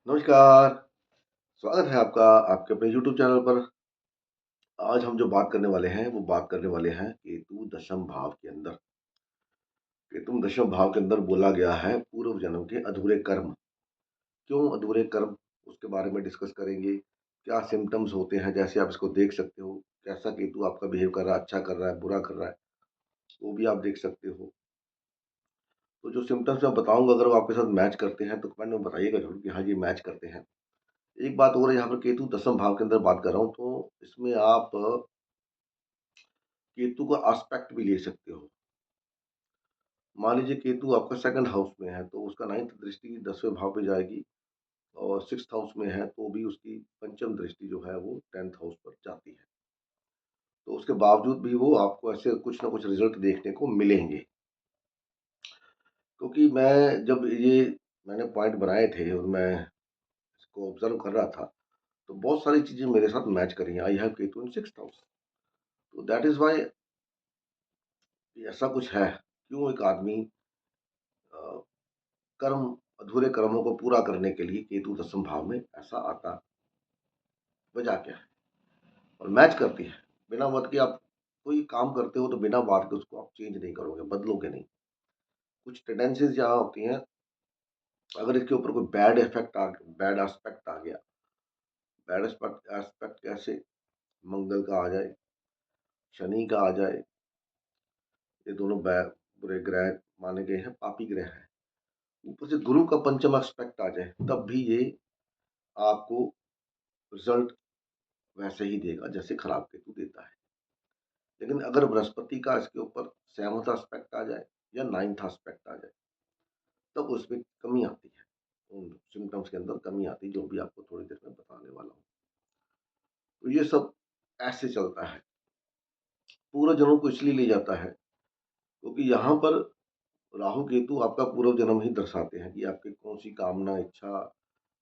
नमस्कार, स्वागत है आपका आपके अपने यूट्यूब चैनल पर। आज हम जो बात करने वाले हैं, वो बात करने वाले हैं केतु दशम भाव के अंदर। केतु दशम भाव के अंदर बोला गया है पूर्व जन्म के अधूरे कर्म। क्यों अधूरे कर्म? उसके बारे में डिस्कस करेंगे। क्या सिम्पटम्स होते हैं, जैसे आप इसको देख सकते हो, कैसा केतु आपका बिहेव कर रहा है, अच्छा कर रहा है, बुरा कर रहा है, वो भी आप देख सकते हो। तो जो सिम्पटम्स मैं बताऊँगा, अगर वो आपके साथ मैच करते हैं, तो कमेंट में बताइएगा ज़रूर कि हाँ, ये मैच करते हैं। एक बात और है, यहाँ पर केतु दशम भाव के अंदर बात कर रहा हूँ, तो इसमें आप केतु का एस्पेक्ट भी ले सकते हो। मान लीजिए केतु आपका सेकंड हाउस में है, तो उसका 9th दृष्टि 10वें भाव पे जाएगी, और 6th हाउस में है तो भी उसकी पंचम दृष्टि जो है वो 10th हाउस पर जाती है। तो उसके बावजूद भी वो आपको ऐसे कुछ ना कुछ रिजल्ट देखने को मिलेंगे। क्योंकि मैं जब ये मैंने पॉइंट बनाए थे और मैं इसको ऑब्जर्व कर रहा था, तो बहुत सारी चीज़ें मेरे साथ मैच करी हैं। I have Ketu in 6th house, तो दैट इज़ व्हाई ऐसा कुछ है। क्यों एक आदमी अ, कर्म अधूरे कर्मों को पूरा करने के लिए केतु दशम भाव में ऐसा आता, वजह क्या है? और मैच करती है। बिना मत के आप कोई काम करते हो, तो बिना बात के उसको आप चेंज नहीं करोगे, बदलोगे नहीं। कुछ टेंडेंसीज़ यहाँ होती हैं, अगर इसके ऊपर कोई बैड एस्पेक्ट आ गया, बैड एस्पेक्ट एस्पेक्ट कैसे? मंगल का आ जाए, शनि का आ जाए, ये दोनों बुरे ग्रह माने गए हैं, पापी ग्रह हैं। ऊपर से गुरु का पंचम एस्पेक्ट आ जाए, तब भी ये आपको रिज़ल्ट वैसे ही देगा जैसे खराब केतु देता है। लेकिन अगर बृहस्पति का इसके ऊपर 7th एस्पेक्ट आ जाए या 9th एस्पेक्ट आ जाए, तब उसमें कमी आती है। उन सिम्पटम्स के अंदर कमी आती है, जो भी आपको थोड़ी देर में बताने वाला हूँ। तो ये सब ऐसे चलता है। पूर्व जन्म को इसलिए ले जाता है, क्योंकि यहाँ पर राहु केतु आपका पूर्व जन्म ही दर्शाते हैं कि आपकी कौन-सी कामना, इच्छा,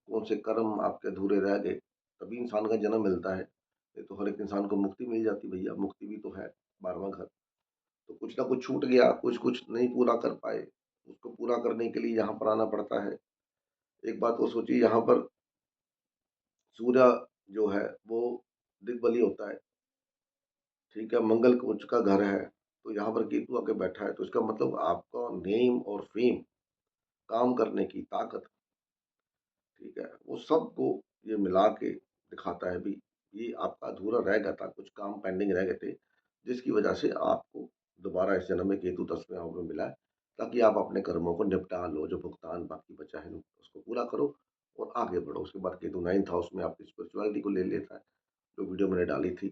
कौन से कर्म आपके अधूरे रह गए, तभी इंसान का जन्म मिलता है। नहीं तो हर एक इंसान को मुक्ति मिल जाती भैया, मुक्ति भी तो है 12वाँ घर। तो कुछ ना कुछ छूट गया, कुछ-कुछ नहीं पूरा कर पाए, उसको पूरा करने के लिए यहाँ पर आना पड़ता है। एक बात और सोचिए, यहाँ पर सूर्य जो है वो दिग्बली होता है, ठीक है? मंगल उच्च का घर है, तो यहाँ पर केतु आके बैठा है, तो इसका मतलब आपका नेम और फेम, काम करने की ताकत, ठीक है? वो सबको ये मिला के दिखाता है भी, ये आपका अधूरा रह गया था, कुछ काम पेंडिंग रह गए थे, जिसकी वजह से आपको दोबारा इस जन्म में केतु 10वें भाव में मिला है, ताकि आप अपने कर्मों को निपटा लो, जो भुगतान बाकी बचा है उसको पूरा करो और आगे बढ़ो। उसके बाद केतु 9th हाउस में आपकी स्पिरिचुअलिटी को ले लेता है, जो वीडियो मैंने डाली थी।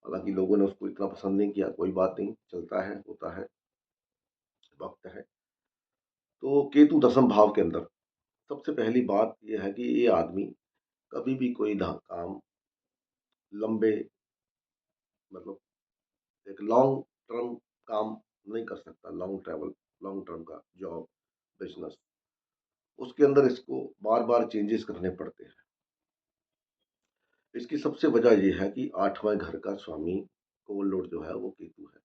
हालाँकि लोगों ने उसको इतना पसंद नहीं किया, कोई बात नहीं, चलता है, होता है, वक़्त है। तो केतु दशम भाव के अंदर सबसे पहली बात ये है कि ये आदमी कभी भी कोई काम लंबे, मतलब एक लॉन्ग टर्म काम नहीं कर सकता, लॉन्ग ट्रैवल, लॉन्ग टर्म का जॉब, बिज़नेस, उसके अंदर इसको बार-बार चेंजेस करने पड़ते हैं। इसकी सबसे वजह ये है कि 8वाँ घर का स्वामी कोल लॉर्ड जो है वो केतु है।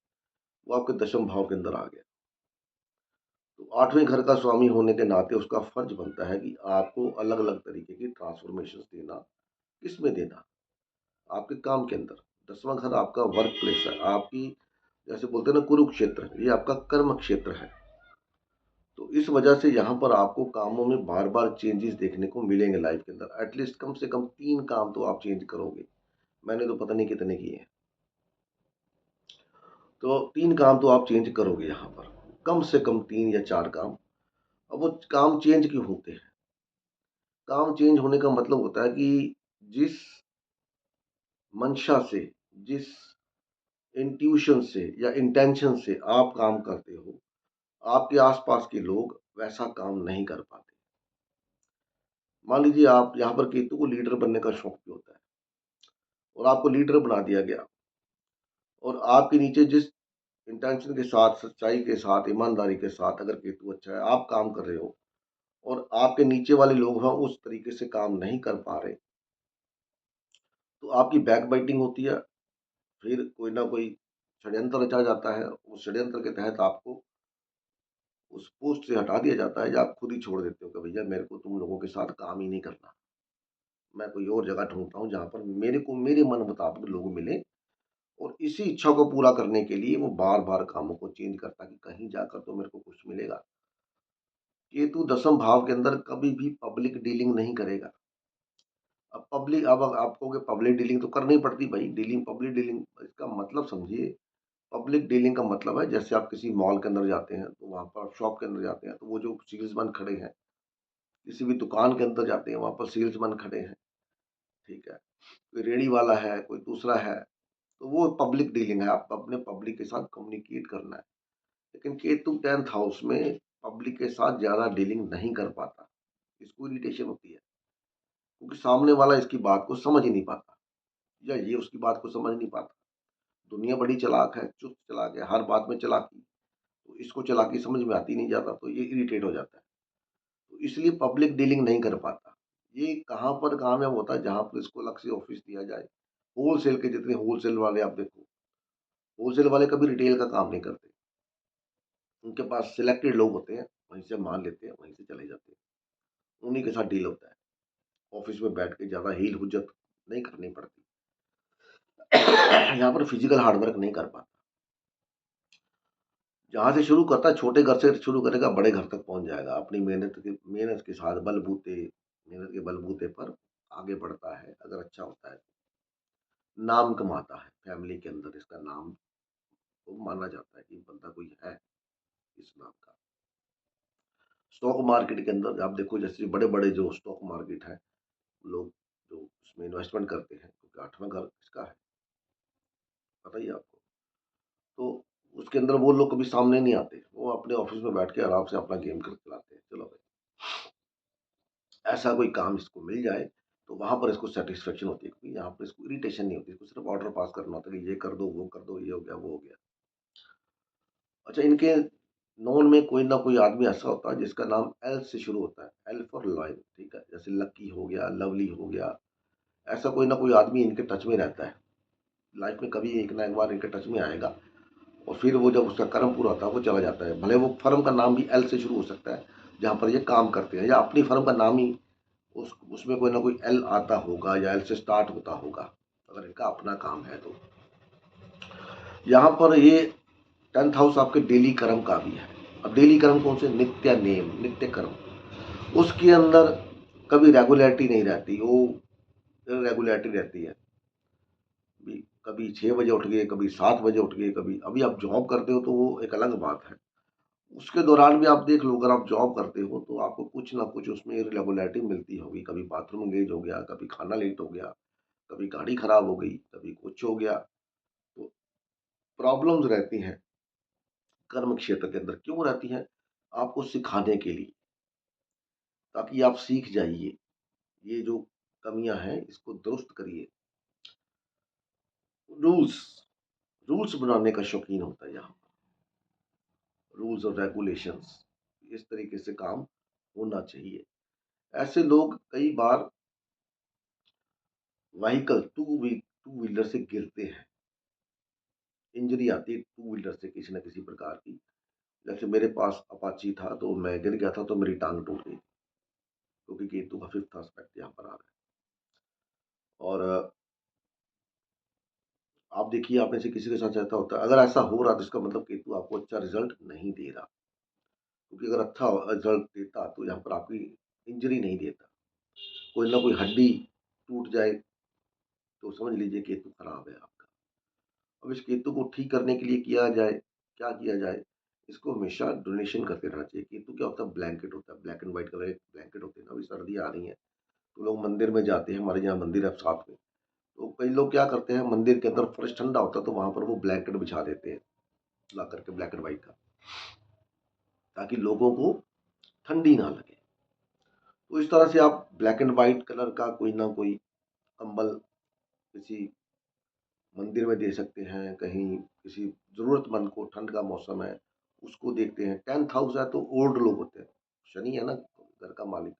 वो आपके दशम भाव के अंदर आ गया। तो 8वें घर का स्वामी होने के नाते उसका फर्ज बनता है कि आपको अलग-अलग तरीके की ट्रांसफॉर्मेशंस देना। किसमें देना? आपके काम के अंदर। 10वां घर आपका वर्क प्लेस है, आपकी, जैसे बोलते हैं ना, कुरुक्षेत्र, ये आपका कर्म क्षेत्र है। तो इस वजह से यहाँ पर आपको कामों में बार-बार चेंजेस देखने को मिलेंगे लाइफ के अंदर। एटलीस्ट कम से कम 3 काम तो आप चेंज करोगे। मैंने तो पता नहीं कितने किए हैं। तो 3 काम तो आप चेंज करोगे यहाँ पर। कम से कम 3 या 4 काम। अब वो काम चेंज क्यों होते हैं? काम चेंज होने का मतलब होता है कि जिस मंशा से, जिस इंट्यूशन से या इंटेंशन से आप काम करते हो, आपके आस-पास के लोग वैसा काम नहीं कर पाते। मान लीजिए आप यहाँ पर केतु को लीडर बनने का शौक भी होता है, और आपको लीडर बना दिया गया, और आपके नीचे जिस इंटेंशन के साथ, सच्चाई के साथ, ईमानदारी के साथ अगर केतु अच्छा है, आप काम कर रहे हो और आपके नीचे वाले लोग हैं उस तरीके से काम नहीं कर पा रहे, तो आपकी बैक बाइटिंग होती है। फिर कोई ना कोई षड्यंत्र रचा जाता है, उस षड्यंत्र के तहत आपको उस पोस्ट से हटा दिया जाता है या आप खुद ही छोड़ देते हो कि भैया मेरे को तुम लोगों के साथ काम ही नहीं करना। मैं कोई और जगह ढूँढता हूँ जहाँ पर मेरे को मेरे मन मुताबिक लोग मिलें और इसी इच्छा को पूरा करने के लिए वो बार-बार कामों को चेंज करता है कि कहीं जाकर तो मेरे को कुछ मिलेगा। केतु दसम भाव के अंदर कभी भी पब्लिक डीलिंग नहीं करेगा। अब आप कहोगे पब्लिक डीलिंग तो करनी पड़ती भाई, डीलिंग पब्लिक डीलिंग इसका मतलब समझिए। पब्लिक डीलिंग का मतलब है जैसे आप किसी मॉल के अंदर जाते हैं, तो वहाँ पर आप शॉप के अंदर जाते हैं, तो वो जो सेल्समैन खड़े हैं, किसी भी दुकान के अंदर जाते हैं, वहाँ पर सेल्समैन खड़े हैं, ठीक है? कोई रेहड़ी वाला है, कोई दूसरा है, तो वो पब्लिक डीलिंग है, आप अपने पब्लिक के साथ कम्युनिकेट करना है। लेकिन केतु 10th हाउस में पब्लिक के साथ ज़्यादा डीलिंग नहीं कर पाता, इसको इरिटेशन होती है, क्योंकि सामने वाला इसकी बात को समझ ही नहीं पाता या ये उसकी बात को समझ नहीं पाता। दुनिया बड़ी चालाक है, चुस्त चालाक है, हर बात में चालाकी, तो इसको चालाकी समझ में आती नहीं ज़्यादा, तो ये इरिटेट हो जाता है। तो इसलिए पब्लिक डीलिंग नहीं कर पाता। ये कहाँ पर कामयाब होता है, जहाँ पर इसको अलग से ऑफ़िस दिया जाए। होलसेल के जितने होलसेल वाले आप देखो, होलसेल वाले कभी रिटेल का काम नहीं करते। उनके पास सिलेक्टेड लोग होते हैं, वहीं से माल लेते हैं, वहीं से चले जाते हैं। उन्हीं के साथ डील होता है। ऑफ़िस में बैठ के ज़्यादा हील-हुज्जत नहीं करनी पड़ती। यहाँ पर फिज़िकल हार्ड वर्क नहीं कर पाता। जहाँ से शुरू करता है, छोटे घर से शुरू करेगा, बड़े घर तक पहुँच जाएगा। अपनी मेहनत के साथ मेहनत के बलबूते पर आगे बढ़ता है, अगर अच्छा होता है। नाम कमाता है, फैमिली के अंदर इसका नाम को माना जाता है कि बंदा कोई है इस नाम का। स्टॉक मार्केट के अंदर आप देखो, जैसे बड़े-बड़े जो स्टॉक मार्केट है, लोग जो उसमें इन्वेस्टमेंट करते हैं, क्योंकि 8वाँ घर किसका है, पता ही है आपको। तो उसके अंदर वो लोग कभी सामने नहीं आते। वो अपने ऑफ़िस में बैठ के आराम से अपना गेम खेल चलाते हैं। चलो भाई, ऐसा कोई काम इसको मिल जाए, तो वहाँ पर इसको सैटिस्फैक्शन होती है, क्योंकि यहाँ पर इसको इरिटेशन नहीं होती। इसको सिर्फ़ ऑर्डर पास करना होता है कि ये कर दो, वो कर दो, ये हो गया, वो हो गया। अच्छा, इनके नोन में कोई ना कोई आदमी ऐसा होता है जिसका नाम एल से शुरू होता है। एल फॉर लॉयल, ठीक है? जैसे लकी हो गया, लवली हो गया। ऐसा कोई ना कोई आदमी इनके टच में रहता है। लाइफ़ में कभी एक ना एक बार इनके टच में आएगा और फिर वो जब उसका कर्म पूरा होता है, वो चला जाता है। भले वो फ़र्म का नाम भी एल से शुरू हो सकता है, जहाँ पर ये काम करते हैं, या अपनी फ़र्म का नाम ही उसमें कोई ना कोई एल आता होगा या एल से स्टार्ट होता होगा, अगर इनका अपना काम है तो। यहाँ पर ये 10th हाउस आपके डेली कर्म का भी है। अब डेली कर्म कौन से? नित्य नेम, नित्य कर्म। उसके अंदर कभी रेगुलैरिटी नहीं रहती, वो इर्रेगुलैरिटी रहती है। भी कभी 6 बजे उठ गए, कभी 7 बजे उठ गए, कभी अभी आप जॉब करते हो तो वो एक अलग बात है। उसके दौरान भी आप देख लो, अगर आप जॉब करते हो तो आपको कुछ ना कुछ उसमें इर्रेगुलैरिटी मिलती होगी। कभी बाथरूम लेट हो गया, कभी खाना लेट हो गया, कभी गाड़ी खराब हो गई, कभी कुछ हो गया। तो प्रॉब्लम्स रहती हैं कर्म क्षेत्र के अंदर। क्यों रहती हैं? आपको सिखाने के लिए, ताकि आप सीख जाइए। ये जो कमियाँ हैं इसको दुरुस्त करिए। रूल्स रूल्स बनाने का शौकीन होता है यहाँ। रूल्स और रेगुलेशंस, इस तरीके से काम होना चाहिए। ऐसे लोग कई बार टू व्हीलर से गिरते हैं। इंजरी आती है टू व्हीलर से किसी न किसी प्रकार की। जैसे मेरे पास अपाची था, तो मैं गिर गया था, तो मेरी टाँग टूट गई, क्योंकि केतु का 5th एस्पेक्ट यहाँ पर आ रहा है। और आप देखिए, आप में से किसी के साथ ऐसा होता है, अगर ऐसा हो रहा है तो इसका मतलब केतु आपको अच्छा रिज़ल्ट नहीं दे रहा। क्योंकि अगर अच्छा रिज़ल्ट देता तो यहाँ पर आपकी इंजरी नहीं देता। कोई ना कोई हड्डी टूट जाए तो समझ लीजिए केतु खराब है आपका। अब इस केतु को ठीक करने के लिए किया जाए, क्या किया जाए? इसको हमेशा डोनेशन करते रहना चाहिए। केतु क्या होता है? ब्लैंकेट होता है, ब्लैक एंड व्हाइट कलर एक ब्लैंकेट होते हैं ना। अभी सर्दी आ रही है, तो लोग मंदिर में जाते हैं, हमारे यहाँ मंदिर है साथ में। तो कई लोग क्या करते हैं, मंदिर के अंदर फर्श ठंडा होता है, तो वहाँ पर वो ब्लैंकेट बिछा देते हैं, ला करके ब्लैक एंड व्हाइट का, ताकि लोगों को ठंडी ना लगे। तो इस तरह से आप ब्लैक एंड व्हाइट कलर का कोई ना कोई कंबल किसी मंदिर में दे सकते हैं, कहीं किसी ज़रूरतमंद को, ठंड का मौसम है, उसको देखते हैं। 10th हाउस है तो ओल्ड लोग होते हैं, शनि है ना घर का मालिक,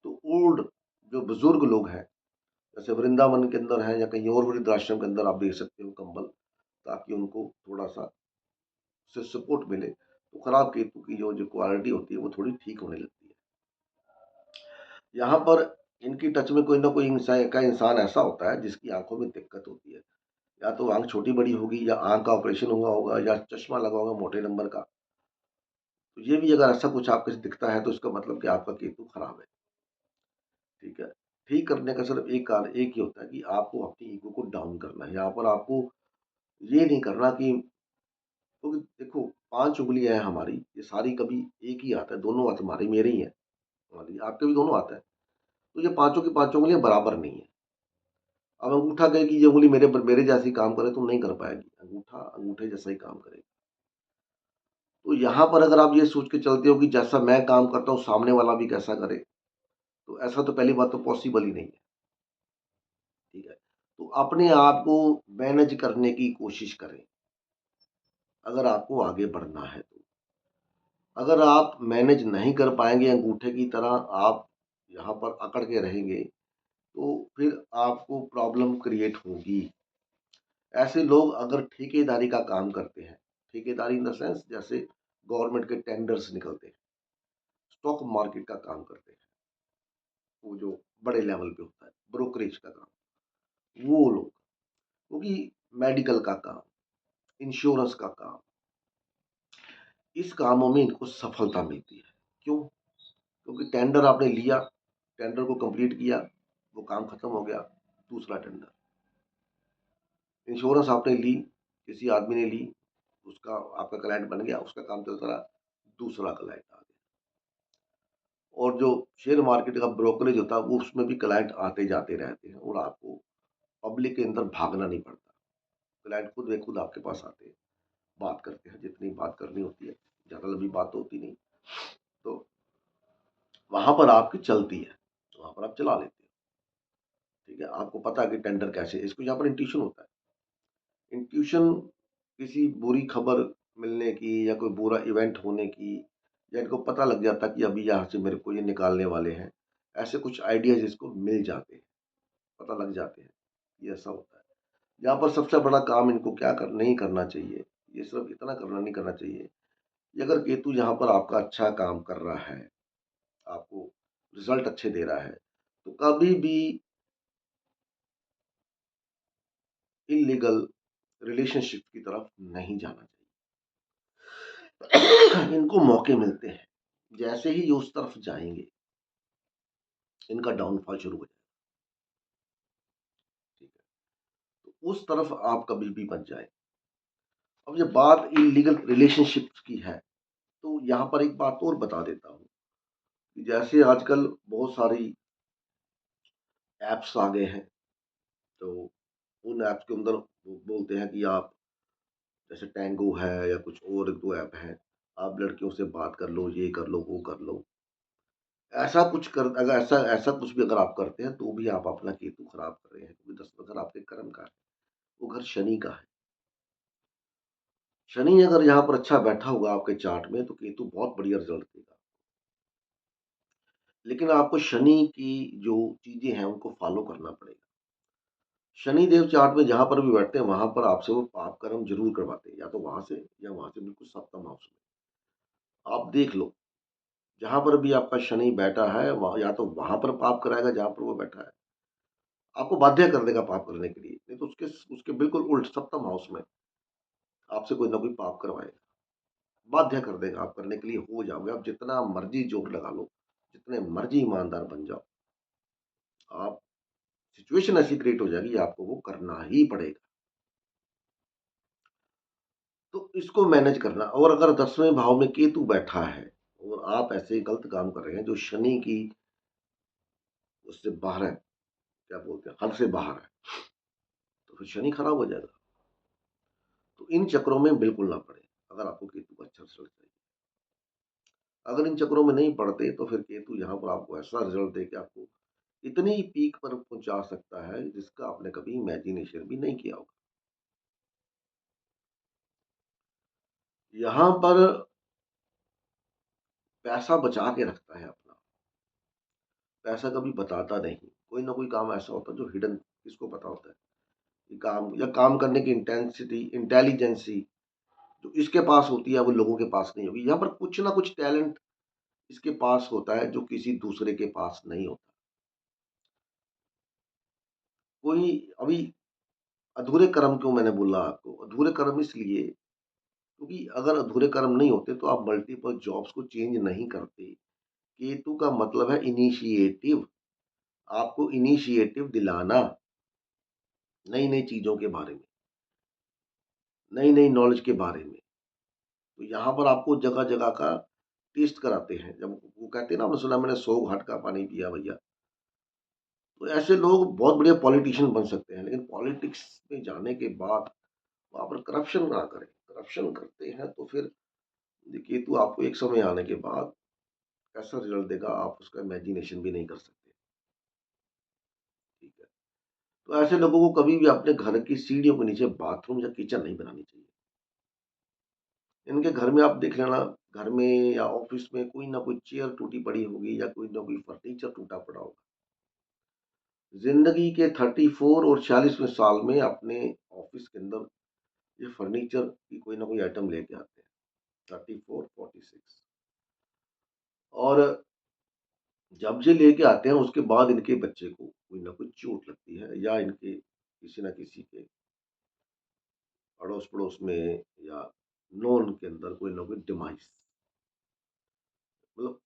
तो ओल्ड जो बुज़ुर्ग लोग हैं, जैसे वृंदावन के अंदर हैं या कहीं और वृद्धाश्रम के अंदर आप दे सकते हो कंबल, ताकि उनको थोड़ा-सा उससे सपोर्ट मिले। तो खराब केतु की जो जो क्वालिटी होती है वो थोड़ी ठीक होने लगती है। यहाँ पर इनकी टच में कोई ना कोई इंसान ऐसा होता है जिसकी आंखों में दिक्कत होती है, या तो आंख छोटी बड़ी होगी, या आंख का ऑपरेशन हुआ होगा, या चश्मा लगा होगा मोटे नंबर का। तो ये भी अगर ऐसा कुछ आपको दिखता है तो इसका मतलब कि आपका केतु खराब है। ठीक है। ठीक करने का सिर्फ एक कार्य एक ही होता है कि आपको अपनी ईगो को डाउन करना है। यहाँ पर आपको ये नहीं करना कि, क्योंकि देखो 5 उँगलियाँ हैं हमारी, ये सारी कभी एक ही आता है, दोनों हाथ हमारे मेरे ही हैं, हमारी आपके भी दोनों हाथ हैं। तो ये पाँचों की पाँचों उँगलियाँ बराबर नहीं है। अब अंगूठा कहे कि ये उँगली मेरे जैसे ही काम करे तो नहीं कर पाएगी, अंगूठा अंगूठे जैसा ही काम करेगा। तो यहाँ पर अगर आप ये सोच के चलते हो कि जैसा मैं काम करता हूँ सामने वाला भी कैसा करे, तो ऐसा तो पहली बात तो पॉसिबल ही नहीं है। ठीक है। तो अपने आप को मैनेज करने की कोशिश करें, अगर आपको आगे बढ़ना है तो। अगर आप मैनेज नहीं कर पाएँगे अंगूठे की तरह, आप यहाँ पर अकड़ के रहेंगे, तो फिर आपको प्रॉब्लम क्रिएट होगी। ऐसे लोग अगर ठेकेदारी का काम करते हैं, ठेकेदारी इन द सेंस जैसे गवर्नमेंट के टेंडर्स निकलते हैं, स्टॉक मार्केट का काम करते हैं, वो जो बड़े लेवल पे होता है, ब्रोकरेज का काम, वो लोग, क्योंकि मेडिकल का काम, इंश्योरेंस का काम, इस कामों में इनको सफलता मिलती है। क्यों? क्योंकि टेंडर आपने लिया, टेंडर को कंप्लीट किया, वो काम खत्म हो गया, दूसरा टेंडर। इंश्योरेंस आपने ली, किसी आदमी ने ली, उसका आपका क्लाइंट बन गया, उसका काम चलता रहा, दूसरा क्लाइंट आ गया। और जो शेयर मार्केट का ब्रोकरेज होता है, वो उसमें भी क्लाइंट आते जाते रहते हैं, और आपको पब्लिक के अंदर भागना नहीं पड़ता। क्लाइंट खुद ब खुद आपके पास आते हैं, बात करते हैं, जितनी बात करनी होती है, ज़्यादा लंबी बात तो होती नहीं। तो वहाँ पर आपकी चलती है, तो वहाँ पर आप चला लेते हो। ठीक है, आपको पता है कि टेंडर कैसे, इसको यहाँ पर इंट्यूशन होता है। इंट्यूशन किसी बुरी खबर मिलने की, या कोई बुरा इवेंट होने की, या इनको पता लग जाता कि अभी यहाँ से मेरे को ये निकालने वाले हैं, ऐसे कुछ आइडियाज इसको मिल जाते हैं, पता लग जाते हैं, ये ऐसा होता है। यहाँ पर सबसे बड़ा काम इनको क्या नहीं करना चाहिए, ये सिर्फ इतना करना नहीं करना चाहिए कि अगर केतु यहाँ पर आपका अच्छा काम कर रहा है, आपको रिजल्ट अच्छे दे रहा है, तो कभी भी इलीगल रिलेशनशिप की तरफ नहीं जाना चाहिए। इनको मौके मिलते हैं, जैसे ही ये उस तरफ जाएंगे, इनका डाउनफॉल शुरू हो जाएगा। ठीक है, तो उस तरफ आप कभी भी मत जाए। अब जब बात इलीगल रिलेशनशिप की है, तो यहाँ पर एक बात और बता देता हूँ कि जैसे आजकल बहुत सारी ऐप्स आ गए हैं, तो उन ऐप्स के अंदर वो बोलते हैं कि आप, जैसे टैंगो है या कुछ और 1-2 ऐप हैं, आप लड़कियों से बात कर लो, ये कर लो, वो कर लो। ऐसा कुछ कर अगर ऐसा ऐसा कुछ भी अगर आप करते हैं, तो भी आप अपना केतु खराब कर रहे हैं, क्योंकि 10 घर आपके कर्म का है, वो घर शनि का है। शनि अगर यहाँ पर अच्छा बैठा हुआ आपके चार्ट में, तो केतु बहुत बढ़िया रिज़ल्ट देगा। लेकिन आपको शनि की जो चीज़ें हैं, उनको फ़ॉलो करना पड़ेगा। शनिदेव चार्ट में जहाँ पर भी बैठते हैं, वहाँ पर आपसे वो पाप कर्म ज़रूर करवाते हैं, या तो वहाँ से या वहाँ से, बिल्कुल सप्तम हाउस में। आप देख लो, जहाँ पर भी आपका शनि बैठा है, वहाँ या तो वहाँ पर पाप कराएगा जहाँ पर वो बैठा है, आपको बाध्य कर देगा पाप करने के लिए, नहीं तो उसके उसके बिल्कुल उल्ट सप्तम हाउस में आपसे कोई ना कोई पाप करवाएगा, बाध्य कर देगा, आप करने के लिए हो जाओगे। आप जितना मर्ज़ी जोर लगा लो, जितने मर्ज़ी ईमानदार बन जाओ, आप सिचुएशन ऐसी क्रिएट हो जाएगी, आपको वो करना ही पड़ेगा। तो इसको मैनेज करना, और अगर 10वें भाव में केतु बैठा है और आप ऐसे गलत काम कर रहे हैं जो शनि की उससे बाहर है, क्या बोलते हैं, हद से बाहर है, तो फिर शनि खराब हो जाएगा। तो इन चक्रों में बिल्कुल ना पड़े, अगर आपको केतु का अच्छा रिजल्ट चाहिए। अगर इन चक्रों में नहीं पड़ते, तो फिर केतु यहाँ पर आपको ऐसा रिजल्ट दे के आपको इतनी पीक पर पहुंचा सकता है जिसका आपने कभी इमेजिनेशन भी नहीं किया होगा। यहाँ पर पैसा बचा के रखता है अपना, पैसा कभी बताता नहीं। कोई ना कोई काम ऐसा होता है जो हिडन, किसको पता होता है कि काम, या काम करने की इंटेंसिटी, इंटेलिजेंसी, जो इसके पास होती है वो लोगों के पास नहीं होगी। यहाँ पर कुछ ना कुछ टैलेंट इसके पास होता है जो किसी दूसरे के पास नहीं होता। कोई अभी अधूरे कर्म क्यों मैंने बोला आपको? अधूरे कर्म इसलिए क्योंकि अगर अधूरे कर्म नहीं होते तो आप मल्टीपल जॉब्स को चेंज नहीं करते। केतु का मतलब है इनिशिएटिव, आपको इनिशिएटिव दिलाना, नई-नई चीज़ों के बारे में, नई-नई नॉलेज के बारे में। तो यहाँ पर आपको जगह-जगह का टेस्ट कराते हैं। जब वो कहते हैं ना, आपने सुना, मैंने 100 घाट का पानी पिया भैया। तो ऐसे लोग बहुत बढ़िया पॉलिटिशियन बन सकते हैं, लेकिन पॉलिटिक्स में जाने के बाद वहाँ पर करप्शन ना करें। करप्शन करते हैं तो फिर देखिए, तो आपको एक समय आने के बाद कैसा रिज़ल्ट देगा आप उसका इमेजिनेशन भी नहीं कर सकते। ठीक है? तो ऐसे लोगों को कभी भी अपने घर की सीढ़ियों के नीचे बाथरूम या किचन नहीं बनानी चाहिए। इनके घर में आप देख लेना, घर में या ऑफ़िस में कोई ना कोई चेयर टूटी पड़ी होगी या कोई ना कोई फर्नीचर टूटा पड़ा होगा। ज़िंदगी के 34 और 40वें साल में अपने ऑफ़िस के अंदर ये फर्नीचर की कोई ना कोई आइटम लेके आते हैं। 34, 46 और जब ये लेके आते हैं उसके बाद इनके बच्चे को कोई ना कोई चोट लगती है या इनके किसी न किसी के अड़ोस-पड़ोस में या नोन के अंदर कोई ना कोई डिमाइस, मतलब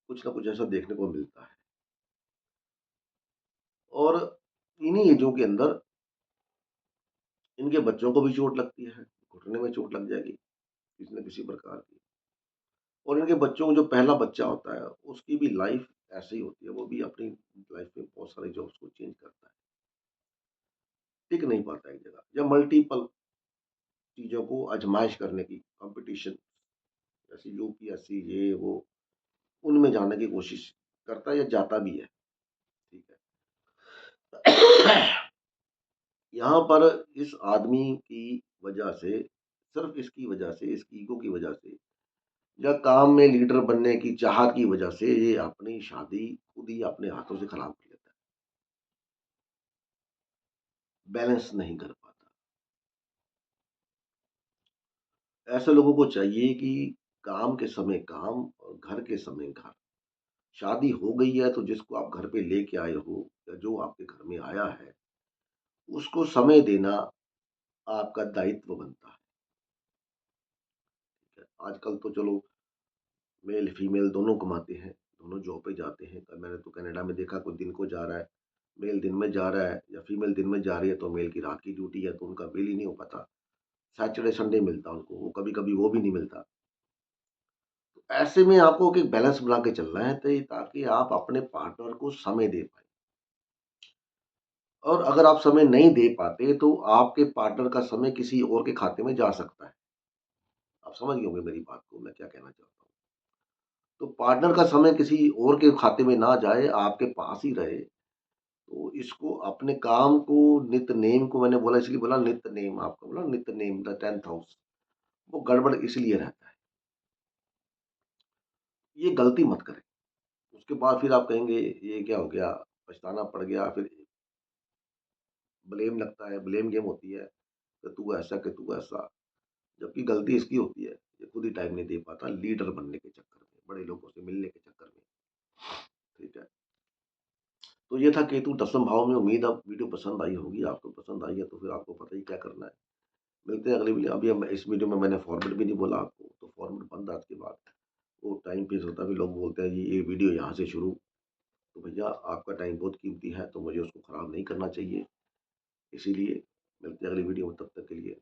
कुछ ना कुछ ऐसा देखने को मिलता है। और इन्हीं एजों के अंदर इनके बच्चों को भी चोट लगती है, घुटने में चोट लग जाएगी किसी न किसी प्रकार की। और इनके बच्चों को जो पहला बच्चा होता है, उसकी भी लाइफ़ ऐसे ही होती है, वो भी अपनी लाइफ़ में बहुत सारे जॉब्स को चेंज करता है, टिक नहीं पाता एक जगह या मल्टीपल चीज़ों को आज़माइश करने की कॉम्पिटिशन, जैसे यूपीएससी ये वो, उनमें जाने की कोशिश करता है या जाता भी है, ठीक है। यहाँ पर इस आदमी की वजह से, सिर्फ़ इसकी वजह से, इसकी ईगो की वजह से या काम में लीडर बनने की चाहत की वजह से ये अपनी शादी खुद ही अपने हाथों से खराब कर लेता है, बैलेंस नहीं कर पाता। ऐसे लोगों को चाहिए कि काम के समय काम और घर के समय घर। शादी हो गई है तो जिसको आप घर पे लेके आए हो या जो आपके घर में आया है, उसको समय देना आपका दायित्व बनता है। ठीक है? आजकल तो चलो मेल फीमेल दोनों कमाते हैं, दोनों जॉब पे जाते हैं। मैंने तो कनाडा में देखा, कोई दिन को जा रहा है, मेल दिन में जा रहा है या फीमेल दिन में जा रही है तो मेल की रात की ड्यूटी है तो उनका बिल ही नहीं हो पाता। सैटरडे संडे मिलता उनको, वो कभी-कभी वो भी नहीं मिलता। तो ऐसे में आपको एक बैलेंस बना के चलना है ताकि आप अपने पार्टनर को समय दे पाएँ। और अगर आप समय नहीं दे पाते तो आपके पार्टनर का समय किसी और के खाते में जा सकता है। आप समझ गए होंगे मेरी बात को, मैं क्या कहना चाहता हूँ। तो पार्टनर का समय किसी और के खाते में ना जाए, आपके पास ही रहे। तो इसको अपने काम को, नित्य-नेम को, मैंने बोला इसलिए बोला नित्य-नेम, आपको बोला नित्य-नेम द 10th हाउस, वो गड़बड़ इसलिए रहता है। ये गलती मत करें। उसके बाद फिर आप कहेंगे ये क्या हो गया, पछताना पड़ गया, फिर ब्लेम लगता है, ब्लेम गेम होती है कि तू ऐसा, कि तू ऐसा। जबकि गलती इसकी होती है, ये खुद ही टाइम नहीं दे पाता लीडर बनने के चक्कर में, बड़े लोगों से मिलने के चक्कर में। ठीक है? तो ये था केतु 10वें भाव में। उम्मीद आप वीडियो पसंद आई होगी। आपको पसंद आई है तो फिर आपको पता ही क्या करना है। मिलते हैं अगली वीडियो। अभी हम इस वीडियो में मैंने फॉर्मेट भी नहीं बोला आपको, तो फॉर्मेट बंद आज के बाद। वो टाइम फिक्स होता है, फिर लोग बोलते हैं ये वीडियो यहाँ से शुरू। तो भैया आपका टाइम बहुत कीमती है, तो मुझे उसको खराब नहीं करना चाहिए। इसीलिए मिलते हैं अगली वीडियो में, तब तक के लिए